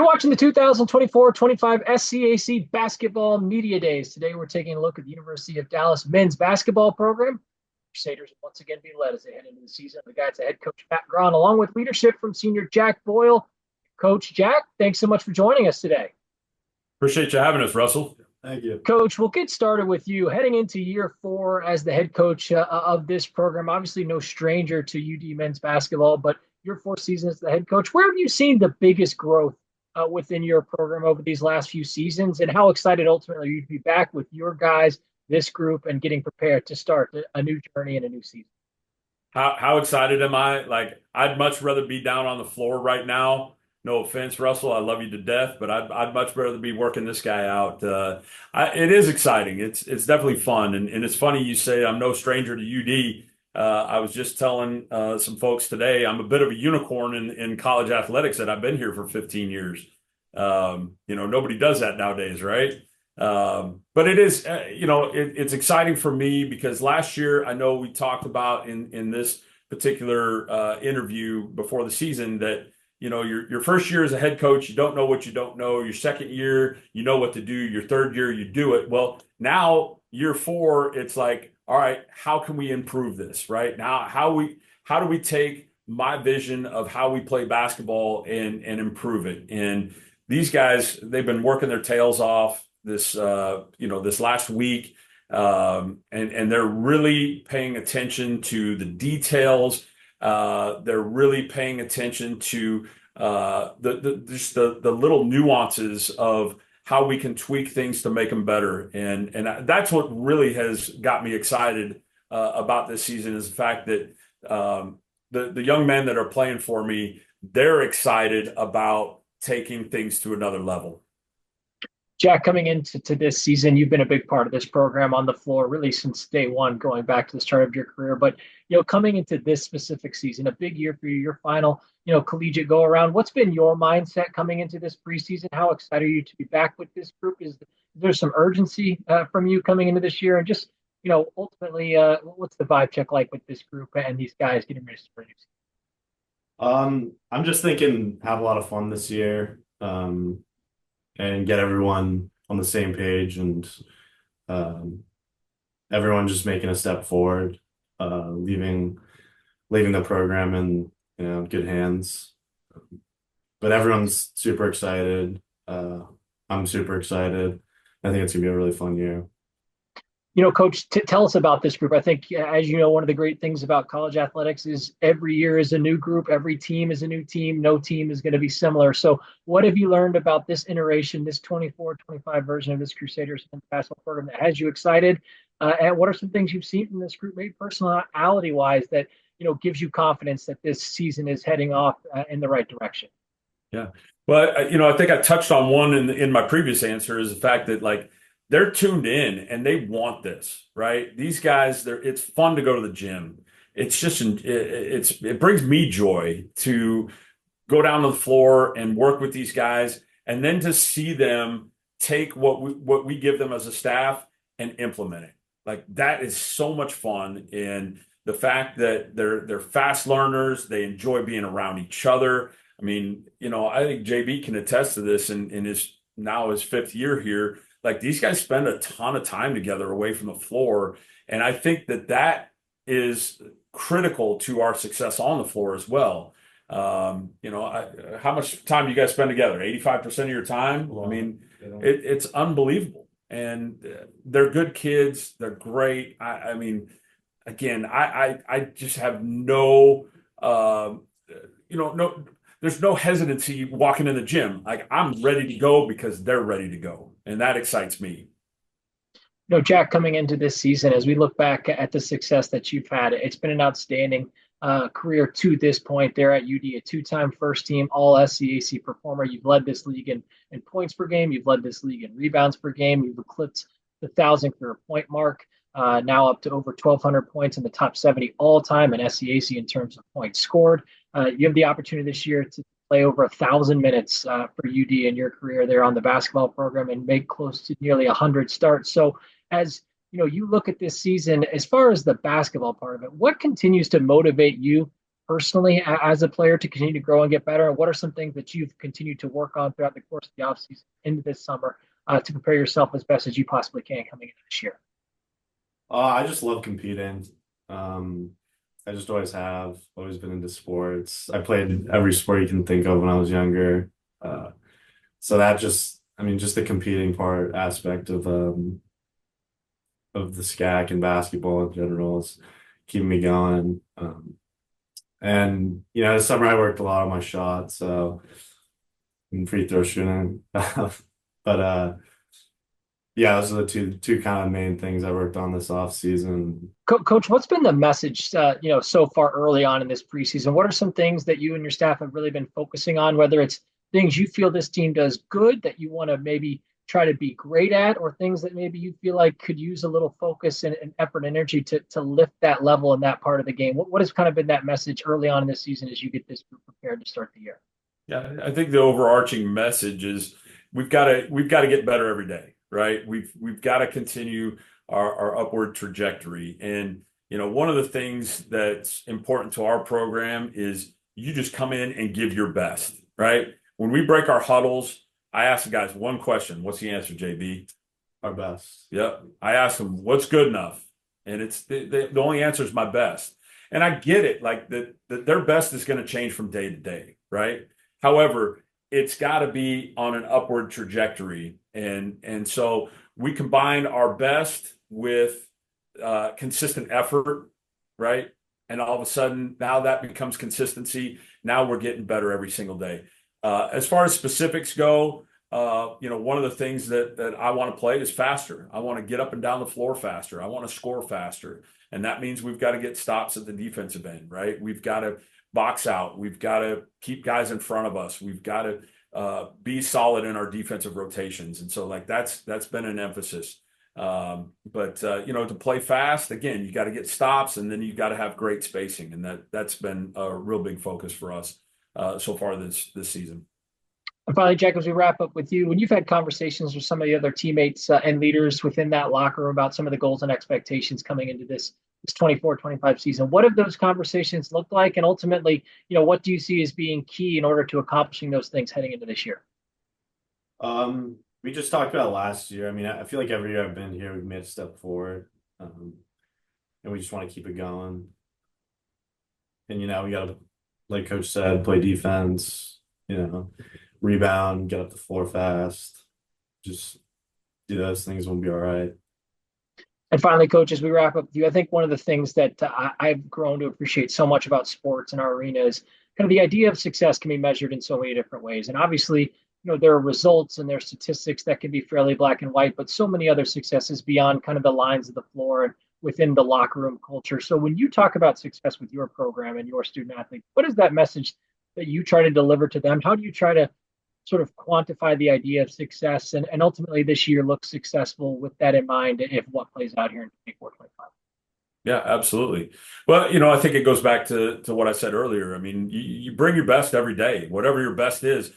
You're watching the 2024-25 SCAC Basketball Media Days. Today, we're taking a look at the University of Dallas men's basketball program. Crusaders will once again be led as they head into the season. The guys, head coach Matt Grahn, along with leadership from senior Jack Boyle. Coach Jack, thanks so much for joining us today. Appreciate you having us, Russell. Thank you. Coach, we'll get started with you. Heading into year 4 as the head coach of this program, obviously no stranger to UD men's basketball, but your 4th season as the head coach, where have you seen the biggest growth within your program over these last few seasons, and how excited ultimately are you to be back with your guys, this group, and getting prepared to start a new journey and a new season? How excited am I? Like, I'd much rather be down on the floor right now. No offense, Russell. I love you to death, but I'd much rather be working this guy out. It is exciting. It's definitely fun, and it's funny you say I'm no stranger to UD. I was just telling some folks today I'm a bit of a unicorn in college athletics, that I've been here for 15 years. Nobody does that nowadays, right? But it is, it's exciting for me because last year, I know we talked about in this particular interview before the season that, your first year as a head coach, you don't know what you don't know. Your second year, you know what to do. Your third year, you do it. Well, now year 4, it's like, all right, how can we improve this, right? Now, how do we take my vision of how we play basketball and improve it? And these guys, they've been working their tails off this last week, and they're really paying attention to the details. They're really paying attention to the little nuances of how we can tweak things to make them better. And that's what really has got me excited about this season, is the fact that the young men that are playing for me, they're excited about taking things to another level. Jack, coming into this season, you've been a big part of this program on the floor really since day one, going back to the start of your career. But, coming into this specific season, a big year for you, your final, collegiate go around. What's been your mindset coming into this preseason? How excited are you to be back with this group? Is there some urgency from you coming into this year? And just, ultimately, what's the vibe check like with this group and these guys getting ready to start a new season? I'm just thinking have a lot of fun this year. And get everyone on the same page, and everyone just making a step forward, leaving the program in good hands. But everyone's super excited. I'm super excited. I think it's gonna be a really fun year. Coach, tell us about this group. I think, as you know, one of the great things about college athletics is every year is a new group. Every team is a new team. No team is going to be similar. So what have you learned about this iteration, this 24-25 version of this Crusaders basketball program that has you excited? And what are some things you've seen from this group, maybe personality-wise, that, gives you confidence that this season is heading off in the right direction? Yeah. Well, I think I touched on one in my previous answer, is the fact that, like, they're tuned in and they want this, right? These guys, it's fun to go to the gym. It's just, it brings me joy to go down to the floor and work with these guys, and then to see them take what we give them as a staff and implement it. Like, that is so much fun. And the fact that they're fast learners, they enjoy being around each other. I mean, I think JB can attest to this in his 5th year here. Like, these guys spend a ton of time together away from the floor. And I think that is critical to our success on the floor as well. How much time do you guys spend together? 85% of your time? I mean, it's unbelievable. And they're good kids. They're great. I mean, again, I just have no, there's no hesitancy walking in the gym. Like, I'm ready to go because they're ready to go. And that excites me. Jack, coming into this season, as we look back at the success that you've had, it's been an outstanding career to this point there at UD, a 2-time first-team All-SCAC performer. You've led this league in points per game. You've led this league in rebounds per game. You've eclipsed the 1,000 career point mark, now up to over 1,200 points in the top 70 all-time in SCAC in terms of points scored. You have the opportunity this year to play over 1,000 minutes for UD in your career there on the basketball program and make close to nearly 100 starts. So as you look at this season, as far as the basketball part of it, what continues to motivate you personally as a player to continue to grow and get better? And what are some things that you've continued to work on throughout the course of the offseason into this summer to prepare yourself as best as you possibly can coming into this year? I just love competing. I just always have, always been into sports. I played every sport you can think of when I was younger. So that just, I mean, just the competing part aspect of the SCAC and basketball in general is keeping me going. And this summer I worked a lot on my shot, so and free throw shooting. But yeah, those are the two kind of main things I worked on this off season. Coach, what's been the message, so far early on in this preseason? What are some things that you and your staff have really been focusing on, whether it's things you feel this team does good that you want to maybe try to be great at, or things that maybe you feel like could use a little focus and effort and energy to lift that level in that part of the game? What has kind of been that message early on in this season as you get this group prepared to start the year? Yeah, I think the overarching message is we've got to get better every day, right? We've got to continue our upward trajectory. And one of the things that's important to our program is you just come in and give your best, right? When we break our huddles, I ask the guys one question. What's the answer, JB? Our best. Yep. I ask them, what's good enough? And it's the only answer is my best. And I get it, like their best is going to change from day to day, right? However, it's got to be on an upward trajectory. And so we combine our best with consistent effort, right? And all of a sudden, now that becomes consistency. Now we're getting better every single day. As far as specifics go, one of the things that I want to play is faster. I want to get up and down the floor faster. I want to score faster. And that means we've got to get stops at the defensive end, right? We've got to box out. We've got to keep guys in front of us. We've got to be solid in our defensive rotations. And so that's been an emphasis. But to play fast, again, you got to get stops, and then you got to have great spacing. And that's been a real big focus for us so far this season. And finally, Jack, as we wrap up with you, when you've had conversations with some of the other teammates and leaders within that locker room about some of the goals and expectations coming into this 24-25 season, what have those conversations looked like? And ultimately, what do you see as being key in order to accomplishing those things heading into this year? We just talked about last year. I mean, I feel like every year I've been here, we've made a step forward. And we just want to keep it going. And, we got to, like Coach said, play defense, rebound, get up the floor fast. Just do those things, we'll be all right. And finally, Coach, as we wrap up with you, I think one of the things that I've grown to appreciate so much about sports in our arena is kind of the idea of success can be measured in so many different ways. And obviously, there are results and there are statistics that can be fairly black and white, but so many other successes beyond kind of the lines of the floor and within the locker room culture. So when you talk about success with your program and your student athletes, what is that message that you try to deliver to them? How do you try to sort of quantify the idea of success and ultimately this year look successful with that in mind if what plays out here in 24-25? Yeah, absolutely. Well, I think it goes back to what I said earlier. I mean, you bring your best every day, whatever your best is,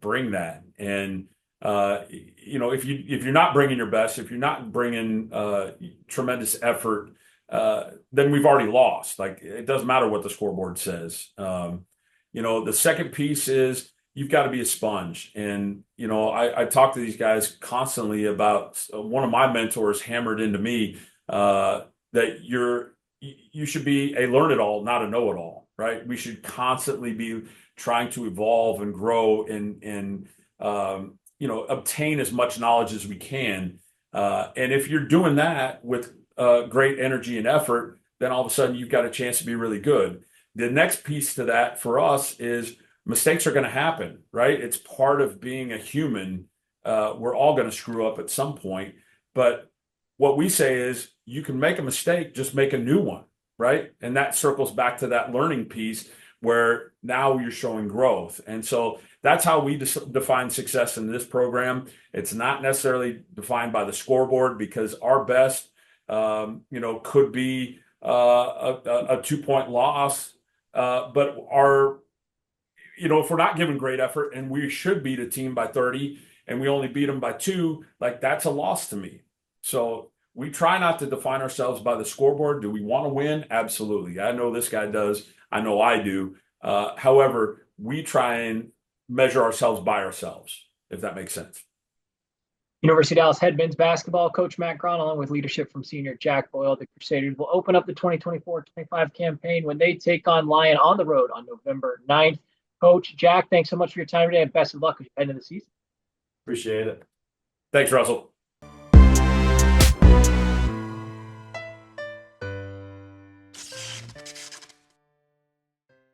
bring that. And, if you're not bringing your best, if you're not bringing tremendous effort, then we've already lost. It doesn't matter what the scoreboard says. The second piece is you've got to be a sponge. And, I talk to these guys constantly about one of my mentors hammered into me that you should be a learn-it-all, not a know-it-all, right? We should constantly be trying to evolve and grow and obtain as much knowledge as we can. And if you're doing that with great energy and effort, then all of a sudden you've got a chance to be really good. The next piece to that for us is mistakes are going to happen, right? It's part of being a human. We're all going to screw up at some point. But what we say is you can make a mistake, just make a new one, right? And that circles back to that learning piece where now you're showing growth. And so that's how we define success in this program. It's not necessarily defined by the scoreboard because our best, could be a 2-point loss. But if we're not giving great effort and we should beat a team by 30 and we only beat them by 2, that's a loss to me. So we try not to define ourselves by the scoreboard. Do we want to win? Absolutely. I know this guy does. I know I do. However, we try and measure ourselves by ourselves, if that makes sense. University of Dallas head men's basketball coach Matt Grahn, along with leadership from senior Jack Boyle, the Crusaders will open up the 2024-25 campaign when they take on Lyon on the road on November 9th. Coach Jack, thanks so much for your time today, and best of luck as you head into the season. Appreciate it. Thanks, Russell.